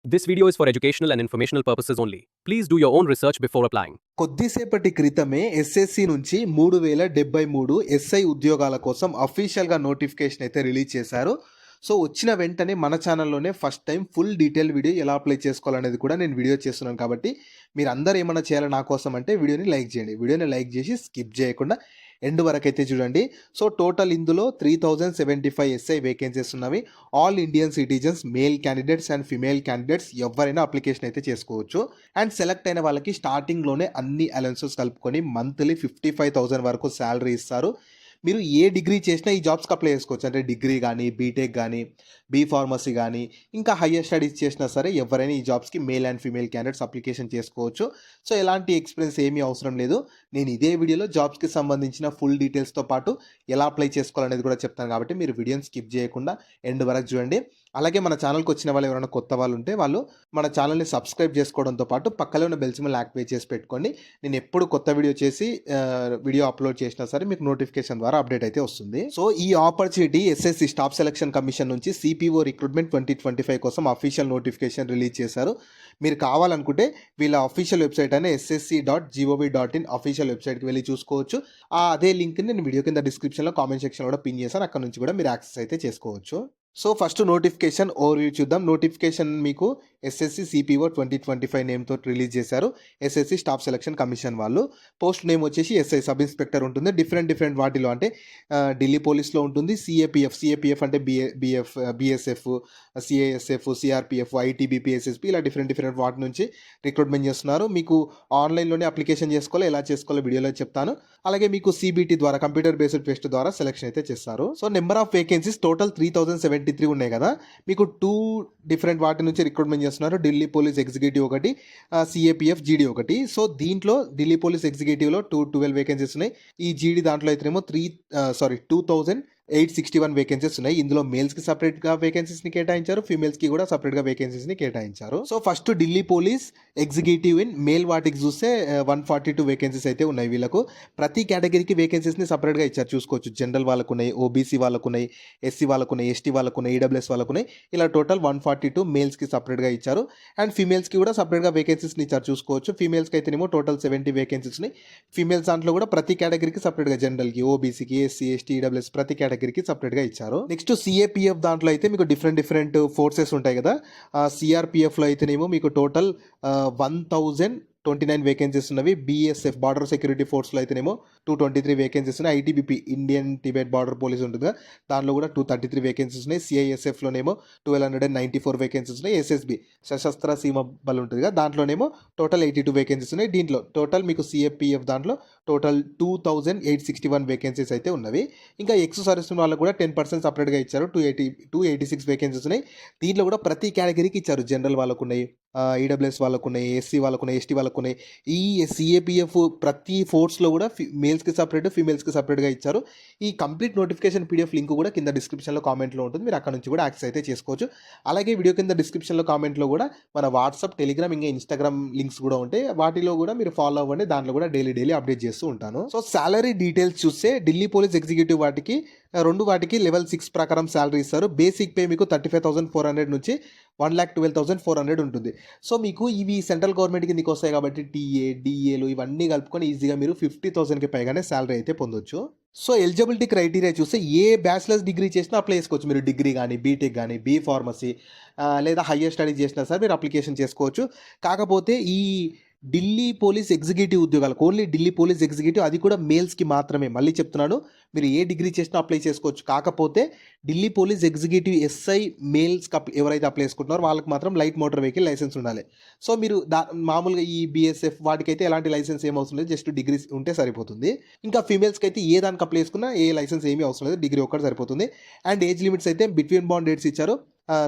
This video is for educational and informational purposes only. Please do your own research before applying. కొద్దిసేపటి క్రితమే SSC నుంచి 3073 SI ఉద్యోగాల కోసం అఫీషియల్గా నోటిఫికేషన్ అయితే రిలీజ్ చేశారు. సో వచ్చిన వెంటనే మన ఛానల్లోనే first time full detail video ఎలా అప్లై చేసుకోవాలనేది కూడా నేను వీడియో చేస్తున్నాను. కాబట్టి మీరు అందరూ ఏమైనా చేయాలి నా కోసం అంటే వీడియోని లైక్ చేయండి. వీడియోని లైక్ చేసి స్కిప్ చేయకుండా ఎండ్ వరకు అయితే చూడండి. సో టోటల్ ఇందులో 3075 ఎస్ఐ వేకెన్సీస్ ఉన్నవి. All Indian citizens, male candidates and female candidates ఎవరైనా అప్లికేషన్ అయితే చేసుకోవచ్చు. అండ్ సెలెక్ట్ అయిన వాళ్ళకి స్టార్టింగ్లోనే అన్ని అలవెన్సెస్ కలుపుకొని మంత్లీ 55,000 వరకు శాలరీ ఇస్తారు. మీరు ఏ డిగ్రీ చేసినా ఈ జాబ్స్కి అప్లై చేసుకోవచ్చు. అంటే డిగ్రీ కానీ, బీటెక్ కానీ, బీ ఫార్మసీ కానీ, ఇంకా హయ్యర్ స్టడీస్ చేసినా సరే ఎవరైనా ఈ జాబ్స్కి male and female candidates application చేసుకోవచ్చు. సో ఎలాంటి ఎక్స్పీరియన్స్ ఏమీ అవసరం లేదు. నేను ఇదే వీడియోలో జాబ్స్కి సంబంధించిన ఫుల్ డీటెయిల్స్తో పాటు ఎలా అప్లై చేసుకోవాలనేది కూడా చెప్తాను. కాబట్టి మీరు వీడియోని స్కిప్ చేయకుండా ఎండ్ వరకు చూడండి. అలాగే మన ఛానల్కి వచ్చిన వాళ్ళు ఎవరైనా కొత్త వాళ్ళు ఉంటే వాళ్ళు మన ఛానల్ని సబ్స్క్రైబ్ చేసుకోవడంతో పాటు పక్కలో ఉన్న బెల్ సింబల్ యాక్టివేట్ చేసి పెట్టుకోండి. నేను ఎప్పుడు కొత్త వీడియో చేసి వీడియో అప్లోడ్ చేసినా సరే మీకు నోటిఫికేషన్ ద్వారా అప్డేట్ అయితే వస్తుంది. సో ఈ opportunity SSC staff selection commission నుంచి సిపిఓ రిక్రూట్మెంట్ 2025 కోసం అఫీషియల్ నోటిఫికేషన్ రిలీజ్ చేశారు. మీరు కావాలనుకుంటే వీళ్ళ అఫీషియల్ వెబ్సైట్ అయినా ssc.gov.in అఫీషియల్ వెబ్సైట్కి వెళ్ళి చూసుకోవచ్చు. అదే లింక్ని నేను వీడియో కింద డిస్క్రిప్షన్లో కామెంట్ సెక్షన్లో కూడా పిన్ చేశాను. అక్కడ నుంచి కూడా మీరు యాక్సెస్ అయితే చేసుకోవచ్చు. సో ఫస్ట్ నోటిఫికేషన్ ఓవర్వ్యూ చూద్దాం. నోటిఫికేషన్ మీకు ఎస్ఎస్సి సిపిఓ 2025 నేమ్తో రిలీజ్ చేశారు. ఎస్ఎస్సి స్టాఫ్ సెలక్షన్ కమిషన్ వాళ్ళు. పోస్ట్ నేమ్ వచ్చేసి ఎస్ఐ సబ్ ఇన్స్పెక్టర్ ఉంటుంది. డిఫరెంట్ వాటిలో అంటే ఢిల్లీ పోలీస్లో ఉంటుంది. సిఏపిఎఫ్ అంటే BSF, CISF, CRPF, ITBP, SSP ఇలా డిఫరెంట్ వాటి నుంచి రిక్రూట్మెంట్ చేస్తున్నారు. మీకు ఆన్లైన్లోనే అప్లికేషన్ చేసుకోవాలి. ఎలా చేసుకోవాలో వీడియోలో చెప్తాను. అలాగే మీకు సిబిటి ద్వారా కంప్యూటర్ బేస్డ్ టెస్ట్ ద్వారా సెలక్షన్ అయితే చేస్తారు. So number of vacancies total 3073 ఉన్నాయి కదా. మీకు 2 డిఫరెంట్ వాటి నుంచి రిక్రూట్మెంట్ చేస్తున్నారు. ఢిల్లీ పోలీస్ ఎగ్జిక్యూటివ్ ఒకటి, సిఏపిఎఫ్ జీడీ ఒకటి. సో దీంట్లో ఢిల్లీ పోలీస్ ఎగ్జిక్యూటివ్లో 12 వేకెన్సీస్ ఉన్నాయి. ఈ జీడీ దాంట్లో అయితేనేమో 2861 వేకెన్సీస్ ఉన్నాయి. ఇందులో మేల్స్కి సపరేట్గా వేకెన్సీస్ని కేటాయించారు, ఫీమేల్స్కి కూడా సపరేట్గా వేకెన్సీస్ని కేటాయించారు. So first Delhi police executive in male వాటికి చూస్తే 142 వేకెన్సీస్ అయితే ఉన్నాయి. వీళ్ళకు ప్రతి కేటగిరీకి వేకెన్సీస్ని సపరేట్గా ఇచ్చారు. చూసుకోవచ్చు. జనరల్ వాళ్ళకు ఉన్నాయి, ఓబీసీ వాళ్ళకు ఉన్నాయి, ఎస్సీ వాళ్ళకు ఉన్నాయి, ఎస్టీ వాళ్ళకు ఉన్నాయి, ఈడబ్ల్యూఎస్ వాళ్ళకు ఉన్నాయి. ఇలా టోటల్ 142 మేల్స్కి సపరేట్గా ఇచ్చారు. అండ్ ఫీమేల్స్కి కూడా సపరేట్గా వేకెన్సీస్ని ఇచ్చారు. చూసుకోవచ్చు. ఫీమేల్స్కి అయితేనేమో టోటల్ 70 వేకెన్సీస్ ఉన్నాయి. ఫీమేల్స్ దాంట్లో కూడా ప్రతి కేటగిరీకి సపరేట్గా జనరల్కి, ఓబీసీకి, ఎస్సీ, ఎస్టీ, ఈడబ్ల్యూఎస్ ప్రతి కేటగిరీకి సపరేట్గా ఇచ్చారు. నెక్స్ట్ సిఏపిఎఫ్ దాంట్లో అయితే మీకు డిఫరెంట్ ఫోర్సెస్ ఉంటాయి కదా. సిఆర్పిఎఫ్లో అయితేనేమో మీకు టోటల్ 1029 వేకెన్సీస్ ఉన్నవి. బిఎస్ఎఫ్ బార్డర్ సెక్యూరిటీ ఫోర్స్లో అయితేనేమో 223 వేకెన్సీస్ ఉన్నాయి. ITBP Indian Tibet border police ఉంటుందిగా, దాంట్లో కూడా 233 వేకెన్సీస్ ఉన్నాయి. సిఐఎస్ఎఫ్లోనేమో 1294 వేకెన్సీస్ ఉన్నాయి. ఎస్ఎస్బి సశస్త్ర సీమ బల్ ఉంటుందిగా, దాంట్లోనేమో టోటల్ 82 వేకెన్సీస్ ఉన్నాయి. దీంట్లో టోటల్ మీకు సిఏపిఎఫ్ దాంట్లో టోటల్ 2861 వేకెన్సీస్ అయితే ఉన్నవి. ఇంకా ఎక్స్ సర్వీస్ వాళ్ళకు కూడా 10% సపరేట్గా ఇచ్చారు. 286 వేకెన్సీస్ ఉన్నాయి. దీంట్లో కూడా ప్రతి కేటగిరీకి ఇచ్చారు. జనరల్ వాళ్ళకు ఉన్నాయి, ఈడబ్ల్యూఎస్ వాళ్ళకు ఉన్నాయి, ఎస్సీ వాళ్ళకు ఉన్నాయి, ఎస్టీ వాళ్ళకు ఉన్నాయి. ఈ సిఏపిఎఫ్ ప్రతి ఫోర్స్లో కూడా మేల్స్కి సపరేట్, ఫీమేల్స్కి సపరేట్గా ఇచ్చారు. ఈ కంప్లీట్ నోటిఫికేషన్ పీడిఎఫ్ లింక్ కూడా కింద డిస్క్రిప్షన్లో కామెంట్లో ఉంటుంది. మీరు అక్కడ నుంచి కూడా యాక్సెస్ అయితే చేసుకోవచ్చు. అలాగే వీడియో కింద డిస్క్రిప్షన్లో కామెంట్లో కూడా మన వాట్సాప్, టెలిగ్రామ్, ఇంకా ఇన్స్టాగ్రామ్ లింక్స్ కూడా ఉంటాయి. వాటిలో కూడా మీరు ఫాలో అవ్వండి. దాంట్లో కూడా డైలీ అప్డేట్ చేస్తూ ఉంటాను. సో శాలరీ డీటెయిల్స్ చూస్తే ఢిల్లీ పోలీస్ ఎగ్జిక్యూటివ్ వాటికి లెవెల్ 6 ప్రకారం శాలరీ ఇస్తారు. బేసిక్ పే మీకు 35,400 నుంచి 1,12,400 ఉంటుంది. సో మీకు ఇవి సెంట్రల్ గవర్నమెంట్ కిందకి వస్తాయి కాబట్టి టీఏ, డిఏలు ఇవన్నీ కలుపుకొని ఈజీగా మీరు 50,000కి పైగానే శాలరీ అయితే పొందొచ్చు. సో ఎలిజిబిలిటీ క్రైటీరియా చూస్తే ఏ బ్యాచిలర్స్ డిగ్రీ చేసినా అప్లై చేసుకోవచ్చు. మీరు డిగ్రీ కానీ, బీటెక్ కానీ, బీ ఫార్మసీ లేదా హయ్యర్ స్టడీ చేసినా సరే మీరు అప్లికేషన్ చేసుకోవచ్చు. కాకపోతే ఈ ఢిల్లీ పోలీస్ ఎగ్జిక్యూటివ్ ఉద్యోగాలకు ఓన్లీ ఢిల్లీ పోలీస్ ఎగ్జిక్యూటివ్, అది కూడా మేల్స్కి మాత్రమే. మళ్ళీ చెప్తున్నాను, మీరు ఏ డిగ్రీ చేసినా అప్లై చేసుకోవచ్చు. కాకపోతే ఢిల్లీ పోలీస్ ఎగ్జిక్యూటివ్ ఎస్ఐ మేల్స్కి ఎవరైతే అప్లై చేసుకుంటున్నారో వాళ్ళకి మాత్రం లైట్ మోటార్ వెహికల్ లైసెన్స్ ఉండాలి. సో మీరు మామూలుగా ఈ బిఎస్ఎఫ్ వాటికైతే ఎలాంటి లైసెన్స్ ఏం అవసరం లేదు, జస్ట్ డిగ్రీ ఉంటే సరిపోతుంది. ఇంకా ఫీమేల్స్కి అయితే ఏ దానికి అప్లై చేసుకున్నా ఏ లైసెన్స్ ఏమీ అవసరం లేదు, డిగ్రీ ఒక్కటి సరిపోతుంది. అండ్ ఏజ్ లిమిట్స్ అయితే బిట్వీన్ బాండ్ డేట్స్ ఇచ్చారు.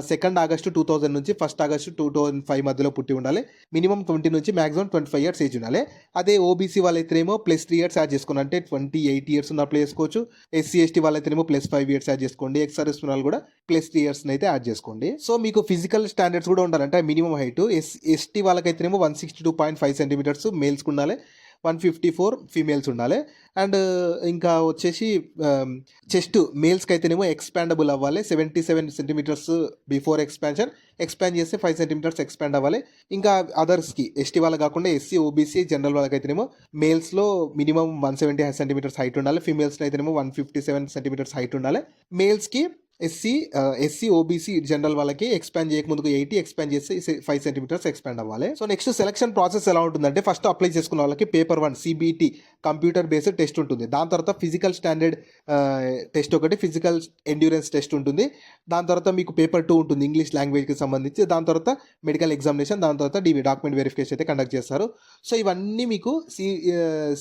2 ఆగస్టు 2000 నుంచి 1 ఆగస్టు 2005 మధ్యలో పుట్టి ఉండాలి. మినిమం 20 నుంచి మ్యాక్సిమం 25 ఇయర్స్ ఏజ్ ఉండాలి. అదే ఓబీసీ వాళ్ళైతేనేమో +3 ఇయర్స్ యాడ్ చేసుకోండి, అంటే 28 ఇయర్స్ ఉన్న అప్లై చేసుకోవచ్చు. ఎస్సీ ఎస్టీ వాళ్ళైతేనేమో +5 ఇయర్స్ యాడ్ చేసుకోండి. ఎక్స్ సర్వీస్ వాళ్ళు కూడా +3 ఇయర్స్ అయితే యాడ్ చేసుకోండి. సో మీకు ఫిజికల్ స్టాండర్డ్స్ కూడా ఉండాలంటే మినిమం హైట్ ఎస్టీ వాళ్ళకైతేనేమో 162.5 సెంటీమీటర్స్ మేల్స్కి ఉండాలి. 154 ఫీమేల్స్ ఉండాలి. అండ్ ఇంకా వచ్చేసి చెస్ట్ మేల్స్కి అయితేనేమో ఎక్స్పాండబుల్ అవ్వాలి 77 సెంటీమీటర్స్ బిఫోర్ ఎక్స్పాండ్ చేస్తే 5 సెంటీమీటర్స్ ఎక్స్పాండ్ అవ్వాలి. ఇంకా అదర్స్కి ఎస్టీ వాళ్ళకి కాకుండా ఎస్సీ ఓబీసీ జనరల్ వాళ్ళకి అయితేనేమో మేల్స్లో మినిమం 170 సెంటీమీటర్స్ హైట్ ఉండాలి. ఫీమేల్స్లో అయితేనేమో 157 సెంటీమీటర్స్ హైట్ ఉండాలి. మేల్స్కి ఎస్సీ ఓబీసీ జనరల్ వాళ్ళకి ఎక్స్పాండ్ చేయకముందుకు 80 ఎక్స్పాండ్ చేస్తే 5 సెంటీమీటర్స్ ఎక్స్పాండ్ అవ్వాలి. సో నెక్స్ట్ సెలక్షన్ ప్రాసెస్ ఎలా ఉంటుందంటే ఫస్ట్ అప్లై చేసుకున్న వాళ్ళకి paper 1 CBT computer based test ఉంటుంది. దాని తర్వాత ఫిజికల్ స్టాండర్డ్ టెస్ట్ ఒకటి, ఫిజికల్ ఎండ్యూరెన్స్ టెస్ట్ ఉంటుంది. దాని తర్వాత మీకు పేపర్ 2 ఉంటుంది ఇంగ్లీష్ లాంగ్వేజ్కి సంబంధించి. దాని తర్వాత మెడికల్ ఎగ్జామినేషన్, దాని తర్వాత డాక్యుమెంట్ వెరిఫికేషన్ అయితే కండక్ట్ చేస్తారు. సో ఇవన్నీ మీకు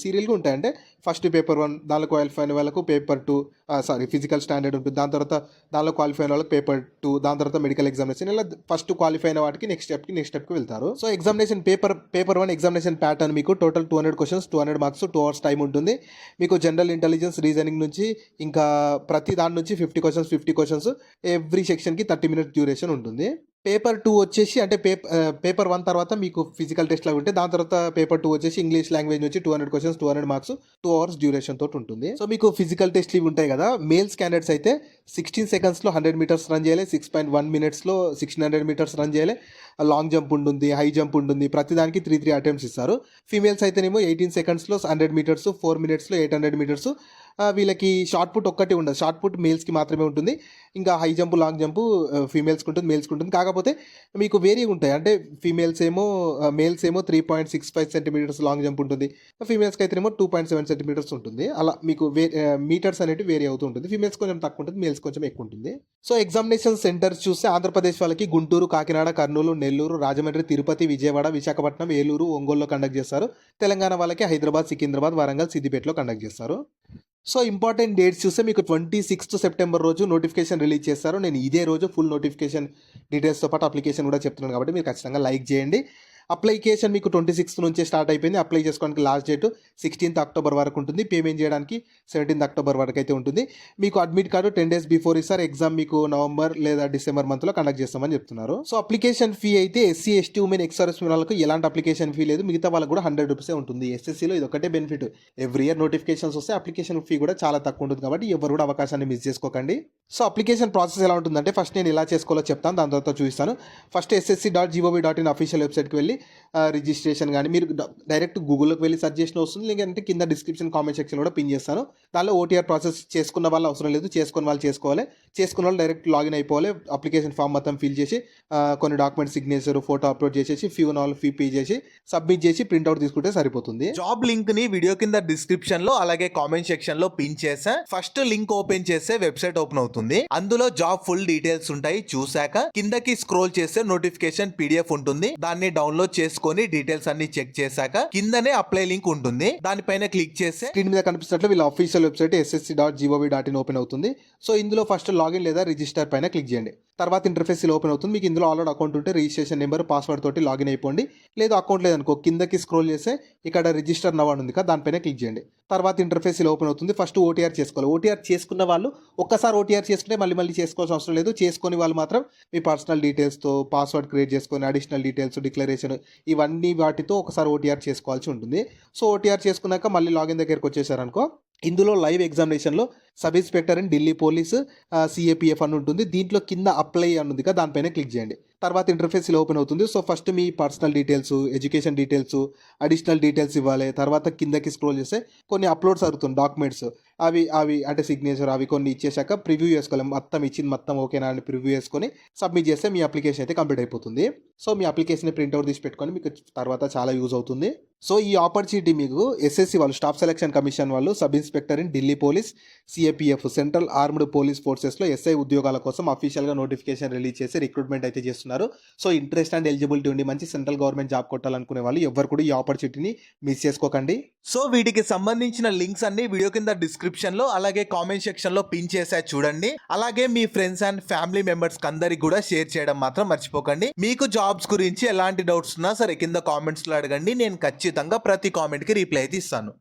సీరియల్గా ఉంటాయి. అంటే ఫస్ట్ పేపర్ 1 దానిలో క్వాలిఫై అయిన వాళ్ళకు పేపర్ 2 ఫిజికల్ స్టాండర్డ్ ఉంటుంది. దాని తర్వాత దానిలో క్వాలిఫై అయిన వాళ్ళకి పేపర్ 2, దాని తర్వాత మెడికల్ ఎగ్జామినేషన్. ఇలా ఫస్ట్ క్వాలిఫై అయిన వాటికి నెక్స్ట్ స్టెప్కి వెళ్తారు. So examination paper 1 examination pattern మీకు total 200 questions, 200 marks, 2 hours time ఉంటుంది. మీకు జనరల్ ఇంటెలిజెన్స్, రీజనింగ్ నుంచి ఇంకా ప్రతి దాని నుంచి 50 క్వశ్చన్స్ ఎవ్రీ సెక్షన్కి 30 minutes డ్యూరేషన్ ఉంటుంది. పేపర్ 2 వచ్చేసి అంటే పేపర్ 1 తర్వాత మీకు ఫిజికల్ టెస్ట్ లాగా ఉంటే దాని తర్వాత పేపర్ 2 వచ్చేసి ఇంగ్లీష్ లాంగ్వేజ్ నుంచి 200 క్వశ్చన్స్, 200 మార్క్స్, 2 hours డ్యూరేషన్ తోటి ఉంటుంది. సో మీకు ఫిజికల్ టెస్ట్లు ఇవి ఉంటాయి కదా. మేల్స్ క్యాండిడేట్స్ అయితే 16 secondsలో 100 meters రన్ చేయాలి, 6.1 minutesలో 1600 meters రన్ చేయాలి. లాంగ్ జంప్ ఉంటుంది, హై జంప్ ఉంటుంది. ప్రతి దానికి 3 అటెంప్ట్స్ ఇస్తారు. ఫీమేల్స్ అయితేనేమో 18 secondsలో 100 meters, 4 minutesలో 800 meters. వీళ్ళకి షార్ట్ పుట్ ఒక్కటి ఉండదు, షార్ట్ పుట్ మేల్స్కి మాత్రమే ఉంటుంది. ఇంకా హై జంప్, లాంగ్ జంప్ ఫీమేల్స్కి ఉంటుంది, మేల్స్కి ఉంటుంది. కాకపోతే మీకు వేరీ ఉంటాయి. అంటే మేల్స్ ఏమో 3.65 centimeters లాంగ్ జంప్ ఉంటుంది, ఫీమేల్స్కి అయితేనేమో 2.7 centimeters ఉంటుంది. అలా మీకు మీటర్స్ అనేవి వేరీ అవుతూ ఉంటుంది. ఫీమేల్స్ కొంచెం తక్కువ ఉంటుంది, మేల్స్ కొంచెం ఎక్కువ ఉంటుంది. సో ఎగ్జామినేషన్ సెంటర్స్ చూస్తే ఆంధ్రప్రదేశ్ వాళ్ళకి గుంటూరు, కాకినాడ, కర్నూలు, నెల్లూరు, రాజమండ్రి, తిరుపతి, విజయవాడ, విశాఖపట్నం, ఏలూరు, ఒంగోలులో కండక్ట్ చేస్తారు. తెలంగాణ వాళ్ళకి హైదరాబాద్, సికింద్రాబాద్, వరంగల్, సిద్దిపేటలో కండక్ట్ చేస్తారు. సో ఇంపార్టెంట్ డేట్స్ చూస్తే మీకు 26th September రోజు నోటిఫికేషన్ రిలీజ్ చేస్తారు. నేను ఇదే రోజు ఫుల్ నోటిఫికేషన్ డీటెయిల్స్తో పాటు అప్లికేషన్ కూడా చెప్తున్నాను కాబట్టి మీరు ఖచ్చితంగా లైక్ చేయండి. అప్లికేషన్ మీకు 26th నుంచే స్టార్ట్ అయిపోయింది. అప్లై చేసుకోవడానికి లాస్ట్ డేట్ 16th October వరకు ఉంటుంది. పేమెంట్ చేయడానికి 17th October వరకు అయితే ఉంటుంది. మీకు అడ్మిట్ కార్డు 10 days బిఫోర్ ఇస్తారు. ఎగ్జామ్ మీకు నవంబర్ లేదా డిసెంబర్ మంత్లో కండక్ట్ చేస్తామని చెప్తున్నారు. సో అప్లికేషన్ ఫీ అయితే SC, ST, women, ex service వాళ్ళకు ఎలాంటి అప్లికేషన్ ఫీ లేదు. మిగతా వాళ్ళకు కూడా 100 rupees ఉంటుంది. ఎస్ఎస్సీలో ఇది ఒకటే బెనిఫిట్, ఎవ్రీ ఇయర్ నోటిఫికేషన్స్ వస్తే అప్లికేషన్ ఫీ కూడా చాలా తక్కువ ఉంటుంది. కాబట్టి ఎవరు కూడా అవకాశాన్ని మిస్ చేసుకోకండి. సో అప్లికేషన్ ప్రాసెస్ ఎలా ఉంటుందంటే ఫస్ట్ నేను ఎలా చేసుకోవాలో చెప్తాను, దాని తర్వాత చూపిస్తాను. ఫస్ట్ ssc.gov.in అఫీషియల్ వెబ్సైట్కి వెళ్ళి రిజిస్ట్రేషన్ కానీ మీరు డైరెక్ట్ గూగుల్లోకి వెళ్ళి సెర్చ్ చేసిన వస్తుంది. లేదంటే కింద డిస్క్రిప్షన్ కామెంట్ సెక్షన్ కూడా పిన్ చేస్తాను. దానిలో ఓటీఆర్ ప్రాసెస్ చేసుకున్న వాళ్ళు అవసరం లేదు, చేసుకున్న వాళ్ళు చేసుకోవాలి. చేసుకున్న వాళ్ళు డైరెక్ట్ లాగిన్ అయిపోవాలి. అప్లికేషన్ ఫామ్ మొత్తం ఫిల్ చేసి కొన్ని డాక్యుమెంట్ సిగ్నేచర్, ఫోటో అప్లోడ్ చేసేసి ఫీ పే చేసి సబ్మిట్ చేసి ప్రింట్అవుట్ తీసుకుంటే సరిపోతుంది. జాబ్ లింక్ ని వీడియో కింద డిస్క్రిప్షన్ లో అలాగే కామెంట్ సెక్షన్ లో పిన్ చేసా. ఫస్ట్ లింక్ ఓపెన్ చేస్తే వెబ్సైట్ ఓపెన్ అవుతుంది. అందులో జాబ్ ఫుల్ డీటెయిల్స్ ఉంటాయి. చూసాక కిందకి స్క్రోల్ చేస్తే నోటిఫికేషన్ PDF ఉంటుంది. దాన్ని డౌన్లోడ్ చేసుకొని డీటెయిల్స్ అన్ని చెక్ చేశాక కిందనే అప్లై లింక్ ఉంటుంది. దానిపైన క్లిక్ చేస్తే స్క్రీన్ మీద కనిపిస్తున్నట్లు వీళ్ళ అఫీషియల్ వెబ్సైట్ ssc.gov.in ఓపెన్ అవుతుంది. సో ఇందులో ఫస్ట్ లాగిన్ లేదా రిజిస్టర్ పైన క్లిక్ చేయండి. తర్వాత ఇంటర్ఫేస్ ఓపెన్ అవుతుంది. మీకు ఇందులో ఆల్రెడీ అకౌంట్ ఉంటే రిజిస్ట్రేషన్ నెంబర్, పాస్వర్డ్ తోటి లాగిన్ అయిపోండి. లేదు అకౌంట్ లేదనుకో కిందకి స్క్రోల్ చేస్తే ఇక్కడ రిజిస్టర్ నవ్ అని ఉంది కదా, దానిపైన క్లిక్ చేయండి. తర్వాత ఇంటర్ఫేస్ ఓపెన్ అవుతుంది. ఫస్ట్ ఓటీఆర్ చేసుకోవాలి. ఓటీఆర్ చేసుకున్న వాళ్ళు ఒక్కసారి ఓటీఆర్ చేసుకుంటే మళ్ళీ చేసుకోవాల్సిన అవసరం లేదు. చేసుకొని వాళ్ళు మాత్రం మీ పర్సనల్ డీటెయిల్స్తో పాస్వర్డ్ క్రియేట్ చేసుకొని అడిషనల్ డీటెయిల్స్, డిక్లరేషన్ ఇవన్నీ వాటితో ఒకసారి ఓటీఆర్ చేసుకోవాల్సి ఉంటుంది. సో ఓటీఆర్ చేసుకున్నాక మళ్ళీ లాగిన్ దగ్గరికి వచ్చేసారనుకో ఇందులో లైవ్ ఎగ్జామినేషన్లో sub inspector and Delhi police CAPF అని ఉంటుంది. దీంట్లో కింద అప్లై అని ఉంది కదా, దానిపైన క్లిక్ చేయండి. తర్వాత ఇంటర్ఫేస్ ఓపెన్ అవుతుంది. సో ఫస్ట్ మీ personal details, education details, additional details ఇవ్వాలి. తర్వాత కిందకి స్క్రోల్ చేస్తే కొన్ని అప్లోడ్స్ అవుతుంది డాక్యుమెంట్స్, అవి అంటే సిగ్నేచర్ అవి కొన్ని ఇచ్చేసాక ప్రివ్యూ చేసుకోవాలి. మొత్తం ఓకేనా అని ప్రివ్యూ చేసుకొని సబ్మిట్ చేస్తే మీ అప్లికేషన్ అయితే కంప్లీట్ అయిపోతుంది. సో మీ అప్లికేషన్ ప్రింట్అవుట్ తీసి పెట్టుకొని మీకు తర్వాత చాలా యూజ్ అవుతుంది. సో ఈ ఆపర్చునిటీ మీకు SSC వాళ్ళు, స్టాఫ్ సెలక్షన్ కమిషన్ వాళ్ళు, sub inspector in Delhi police, CAPF central armed police ఫోర్సెస్లో SI ఉద్యోగాల కోసం అఫీషియల్గా నోటిఫికేషన్ రిలీజ్ చేసి రిక్రూట్మెంట్ అయితే చేస్తున్నారు. సో ఇంట్రెస్ట్ అండ్ ఎలిజిబిలిటీ ఉండి మంచి సెంట్రల్ గవర్నమెంట్ జాబ్ కొట్టాలనుకునే వాళ్ళు ఎవరు కూడా ఈ ఆపర్చునిటీని మిస్ చేసుకోకండి. సో వీటికి సంబంధించిన లింక్స్ అన్ని వీడియో కింద డిస్క్రిప్షన్ లో అలాగే కామెంట్ సెక్షన్ లో పిన్ చేసా చూడండి. అలాగే మీ ఫ్రెండ్స్ అండ్ ఫ్యామిలీ మెంబర్స్ అందరికి కూడా షేర్ చేయడం మాత్రం మర్చిపోకండి. మీకు జాబ్స్ గురించి ఎలాంటి డౌట్స్ ఉన్నా సరే కింద కామెంట్స్ లో అడగండి. నేను ఖచ్చితంగా ప్రతి కామెంట్ కి రిప్లై అయితే ఇస్తాను.